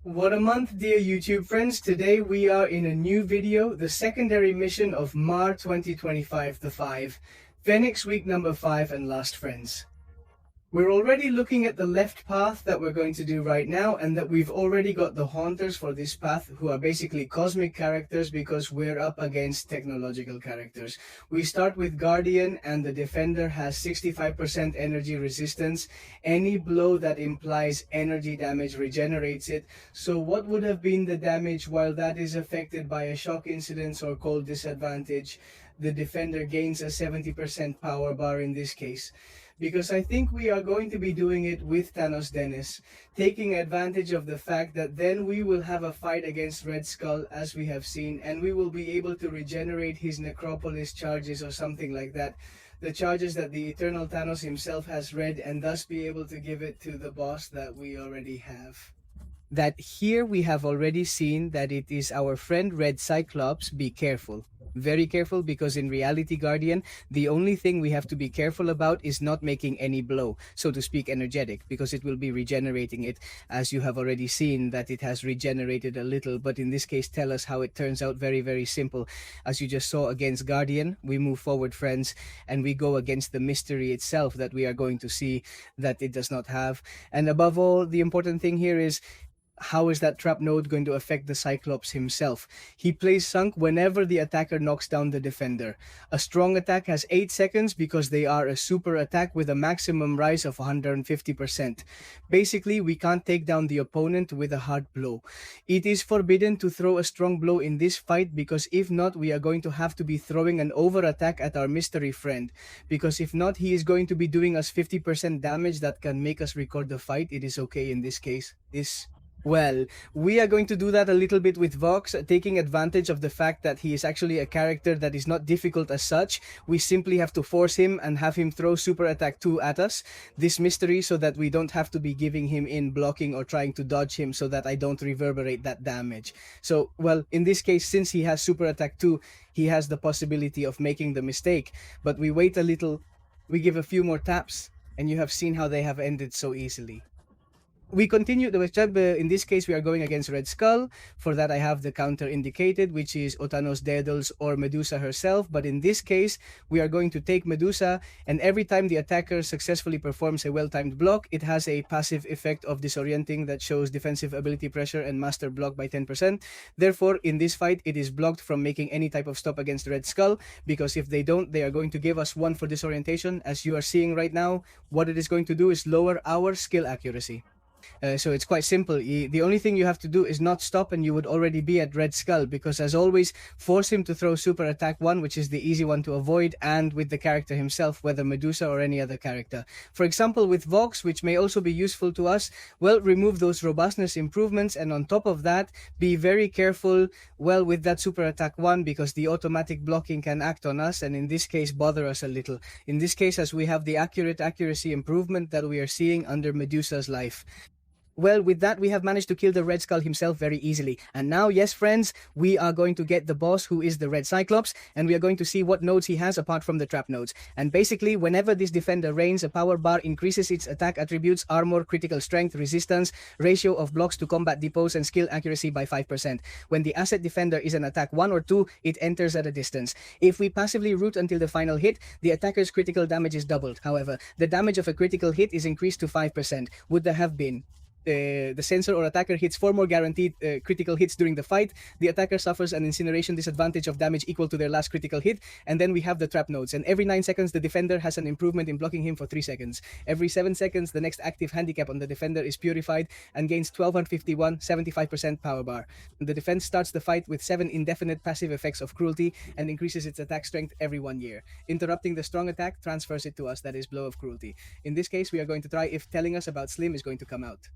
What a month, dear YouTube friends. Today we are in a new video, the secondary mission of MAR 2025, the 5, Phoenix week number 5 and last friends. We're already looking at the left path that we're going to do right now, and that we've already got the haunters for this path, who are basically cosmic characters because we're up against technological characters. We start with Guardian, and the defender has 65% energy resistance. Any blow that implies energy damage regenerates it. So what would have been the damage while that is affected by a shock incident or cold disadvantage? The defender gains a 70% power bar in this case. Because I think we are going to be doing it with Thanos Dennis, taking advantage of the fact that then we will have a fight against Red Skull, as we have seen, and we will be able to regenerate his Necropolis charges or something like that. The charges that the Eternal Thanos himself has read, and thus be able to give it to the boss that we already have. That here we have already seen that it is our friend Red Cyclops. Be careful. Very careful, because in reality, Guardian, the only thing we have to be careful about is not making any blow, so to speak, energetic, because it will be regenerating it, as you have already seen that it has regenerated a little. But in this case, tell us how it turns out. Very, very simple. As you just saw against Guardian, we move forward, friends, and we go against the mystery itself that we are going to see that it does not have. And above all, the important thing here is, how is that trap node going to affect the Cyclops himself? He plays sunk whenever the attacker knocks down the defender. A strong attack has 8 seconds because they are a super attack with a maximum rise of 150%. Basically, we can't take down the opponent with a hard blow. It is forbidden to throw a strong blow in this fight, because if not, we are going to have to be throwing an over attack at our mystery friend. Because if not, he is going to be doing us 50% damage that can make us record the fight. It is okay in this case. Well, we are going to do that a little bit with Vox, taking advantage of the fact that he is actually a character that is not difficult as such. We simply have to force him and have him throw Super Attack 2 at us, this mystery, so that we don't have to be giving him in blocking or trying to dodge him, so that I don't reverberate that damage. So, well, in this case, since he has Super Attack 2, he has the possibility of making the mistake. But we wait a little, we give a few more taps, and you have seen how they have ended so easily. We continue the job. In this case, we are going against Red Skull. For that, I have the counter indicated, which is Otanos Daedalus or Medusa herself. But in this case, we are going to take Medusa, and every time the attacker successfully performs a well-timed block, it has a passive effect of disorienting that shows defensive ability pressure and master block by 10%. Therefore, in this fight, it is blocked from making any type of stop against Red Skull, because if they don't, they are going to give us 1 for disorientation. As you are seeing right now, what it is going to do is lower our skill accuracy. So it's quite simple. The only thing you have to do is not stop, and you would already be at Red Skull, because as always, force him to throw Super Attack 1, which is the easy one to avoid, and with the character himself, whether Medusa or any other character. For example, with Vox, which may also be useful to us, well, remove those robustness improvements, and on top of that, be very careful, well, with that Super Attack 1, because the automatic blocking can act on us, and in this case, bother us a little. In this case, as we have the accuracy improvement that we are seeing under Medusa's life. Well, with that, we have managed to kill the Red Skull himself very easily. And now, yes, friends, we are going to get the boss, who is the Red Cyclops, and we are going to see what nodes he has apart from the trap nodes. And basically, whenever this defender reigns, a power bar increases its attack attributes, armor, critical strength, resistance, ratio of blocks to combat depots, and skill accuracy by 5%. When the asset defender is an attack 1 or 2, it enters at a distance. If we passively root until the final hit, the attacker's critical damage is doubled. However, the damage of a critical hit is increased to 5%. Would there have been the sensor or attacker hits 4 more guaranteed critical hits during the fight, the attacker suffers an incineration disadvantage of damage equal to their last critical hit. And then we have the trap nodes, and every 9 seconds the defender has an improvement in blocking him for 3 seconds. Every 7 seconds the next active handicap on the defender is purified and gains 1251 75% power bar. The defense starts the fight with 7 indefinite passive effects of cruelty and increases its attack strength every 1 year. Interrupting the strong attack transfers it to us, that is blow of cruelty. In this case, we are going to try if telling us about Slim is going to come out.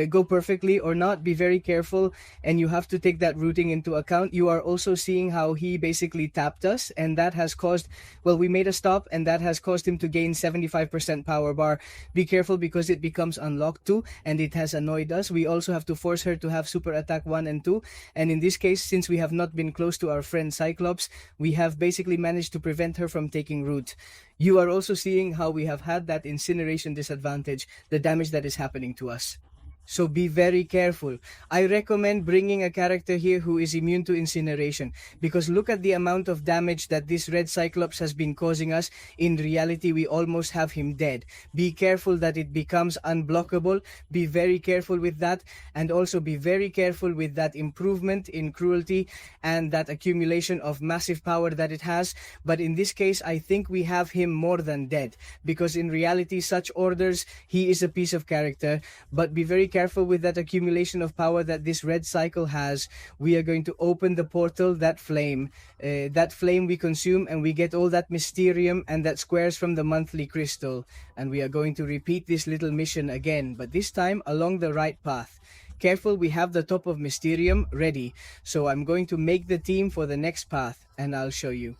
Go perfectly or not, be very careful, and you have to take that routing into account. You are also seeing how he basically tapped us, and that has caused, well, we made a stop, and that has caused him to gain 75% power bar. Be careful, because it becomes unlocked too, and it has annoyed us. We also have to force her to have Super Attack 1 and 2, and in this case, since we have not been close to our friend Cyclops, we have basically managed to prevent her from taking root. You are also seeing how we have had that incineration disadvantage, the damage that is happening to us. So be very careful. I recommend bringing a character here who is immune to incineration, because look at the amount of damage that this red Cyclops has been causing us. In reality, we almost have him dead. Be careful that it becomes unblockable. Be very careful with that, and also be very careful with that improvement in cruelty and that accumulation of massive power that it has. But in this case, I think we have him more than dead, because in reality, such orders, he is a piece of character. But be very careful with that accumulation of power that this red cycle has. We are going to open the portal, that flame we consume, and we get all that mysterium and that squares from the monthly crystal, and we are going to repeat this little mission again, but this time along the right path. Careful, we have the top of mysterium ready, so I'm going to make the team for the next path and I'll show you.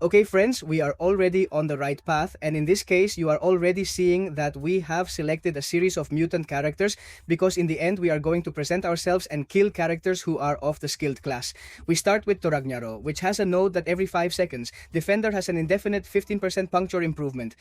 Okay friends, we are already on the right path, and in this case you are already seeing that we have selected a series of mutant characters, because in the end we are going to present ourselves and kill characters who are of the skilled class. We start with Toragnaro, which has a node that every 5 seconds. Defender has an indefinite 15% puncture improvement.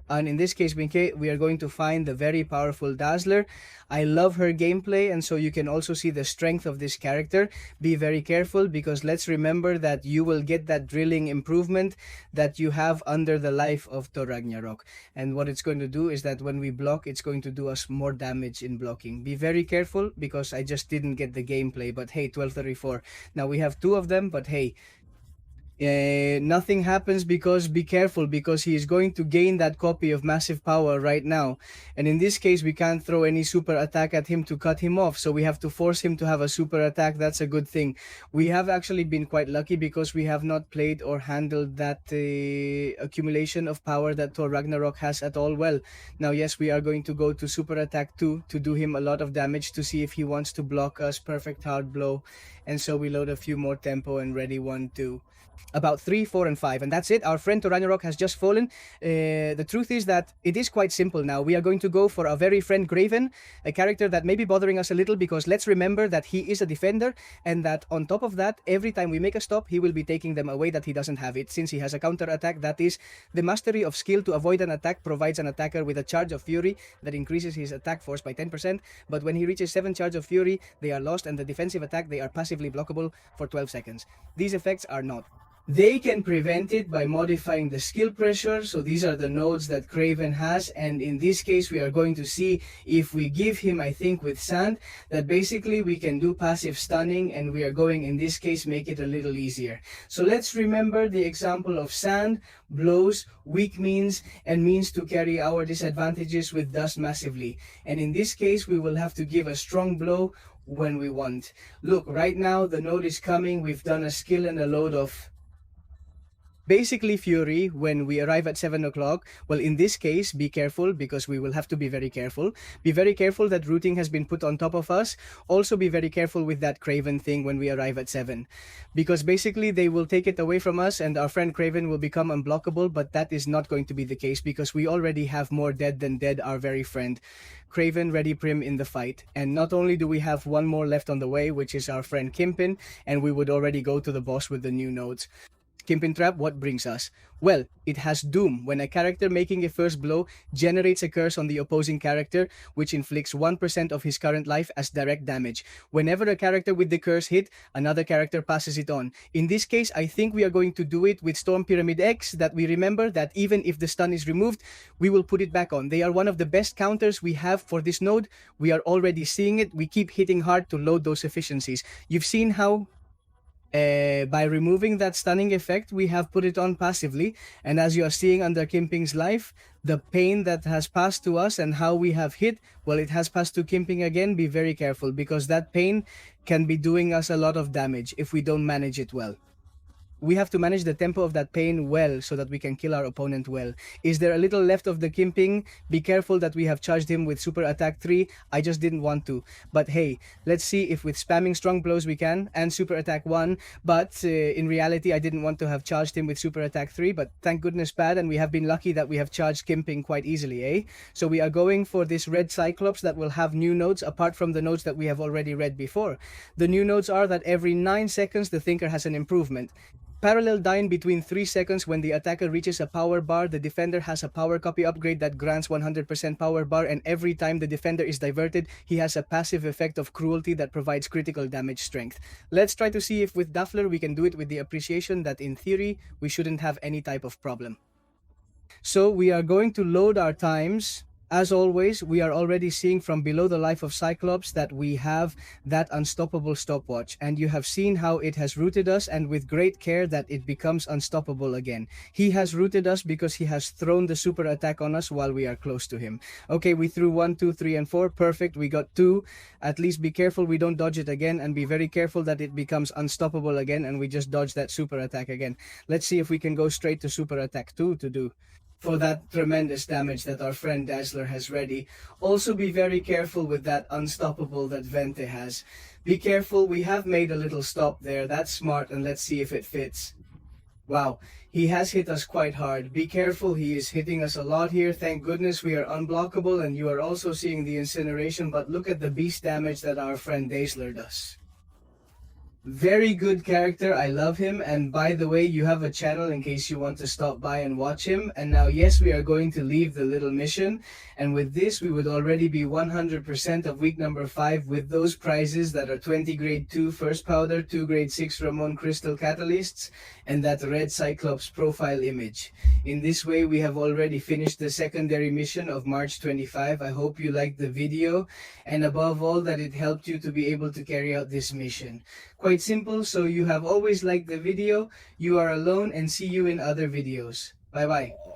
And in this case, we are going to find the very powerful Dazzler. I love her gameplay, and so you can also see the strength of this character. Be very careful, because let's remember that you will get that drilling improvement that you have under the life of Thor Ragnarok. And what it's going to do is that when we block, it's going to do us more damage in blocking. Be very careful, because I just didn't get the gameplay, but hey, 1234. Now we have 2 of them, but hey, nothing happens, because be careful, because he is going to gain that copy of massive power right now, and in this case we can't throw any super attack at him to cut him off, so we have to force him to have a super attack. That's a good thing. We have actually been quite lucky, because we have not played or handled that accumulation of power that Thor Ragnarok has at all well. Now yes, we are going to go to super attack 2 to do him a lot of damage, to see if he wants to block us. Perfect hard blow, and so we load a few more tempo and ready 1 2. About 3, 4, and 5, and that's it. Our friend Ragnarok has just fallen. The truth is that it is quite simple now. We are going to go for our very friend Graven, a character that may be bothering us a little, because let's remember that he is a defender, and that on top of that, every time we make a stop, he will be taking them away that he doesn't have it. Since he has a counter attack, that is, the mastery of skill to avoid an attack provides an attacker with a charge of fury that increases his attack force by 10%, but when he reaches 7 charge of fury, they are lost, and the defensive attack, they are passively blockable for 12 seconds. These effects are not. They can prevent it by modifying the skill pressure, so these are the nodes that Craven has, and in this case we are going to see if we give him, I think with Sand, that basically we can do passive stunning, and we are going in this case make it a little easier. So let's remember the example of Sand, blows, weak means, and means to carry our disadvantages with dust massively, and in this case we will have to give a strong blow when we want. Look, right now the node is coming. We've done a skill and a load of basically fury when we arrive at 7 o'clock. Well, in this case, be careful, because we will have to be very careful. Be very careful that rooting has been put on top of us. Also be very careful with that Craven thing when we arrive at 7, because basically they will take it away from us and our friend Craven will become unblockable, but that is not going to be the case, because we already have more dead than dead, our very friend Craven ready prim in the fight. And not only do we have 1 more left on the way, which is our friend Kimpin, and we would already go to the boss with the new nodes. Kimpin Trap, what brings us? Well, it has Doom. When a character making a first blow generates a curse on the opposing character, which inflicts 1% of his current life as direct damage. Whenever a character with the curse hit, another character passes it on. In this case, I think we are going to do it with Storm Pyramid X, that we remember that even if the stun is removed, we will put it back on. They are one of the best counters we have for this node. We are already seeing it. We keep hitting hard to load those efficiencies. You've seen how by removing that stunning effect, we have put it on passively, and as you are seeing under Kimping's life, the pain that has passed to us and how we have hit, well, it has passed to Kimping again. Be very careful, because that pain can be doing us a lot of damage if we don't manage it well. We have to manage the tempo of that pain well, so that we can kill our opponent well. Is there a little left of the Kimping? Be careful that we have charged him with super attack 3. I just didn't want to, but hey, let's see if with spamming strong blows we can, and super attack 1, but in reality I didn't want to have charged him with super attack 3, but thank goodness bad, and we have been lucky that we have charged Kimping quite easily, eh? So we are going for this red Cyclops that will have new nodes apart from the nodes that we have already read before. The new nodes are that every 9 seconds the Thinker has an improvement. Parallel dying between 3 seconds. When the attacker reaches a power bar, the defender has a power copy upgrade that grants 100% power bar, and every time the defender is diverted, he has a passive effect of cruelty that provides critical damage strength. Let's try to see if with Daffler we can do it with the appreciation that in theory we shouldn't have any type of problem. So we are going to load our times. As always, we are already seeing from below the life of Cyclops that we have that unstoppable stopwatch, and you have seen how it has rooted us, and with great care that it becomes unstoppable again. He has rooted us because he has thrown the super attack on us while we are close to him. Okay, we threw 1, 2, 3, and 4. Perfect, we got 2. At least be careful we don't dodge it again, and be very careful that it becomes unstoppable again and we just dodge that super attack again. Let's see if we can go straight to super attack 2 to do for that tremendous damage that our friend Dazzler has ready. Also be very careful with that unstoppable that Vente has. Be careful, we have made a little stop there. That's smart, and let's see if it fits. Wow, he has hit us quite hard. Be careful, he is hitting us a lot here. Thank goodness we are unblockable, and you are also seeing the incineration, but look at the beast damage that our friend Dazzler does. Very good character, I love him, and by the way, you have a channel in case you want to stop by and watch him. And now yes, we are going to leave the little mission, and with this we would already be 100% of week number 5 with those prizes that are 20 grade 2 first powder, 2 grade 6 Ramon crystal catalysts, and that red Cyclops profile image. In this way we have already finished the secondary mission of March 25. I hope you liked the video, and above all that it helped you to be able to carry out this mission. Quite simple, so you have always liked the video, you are alone, and see you in other videos. Bye bye.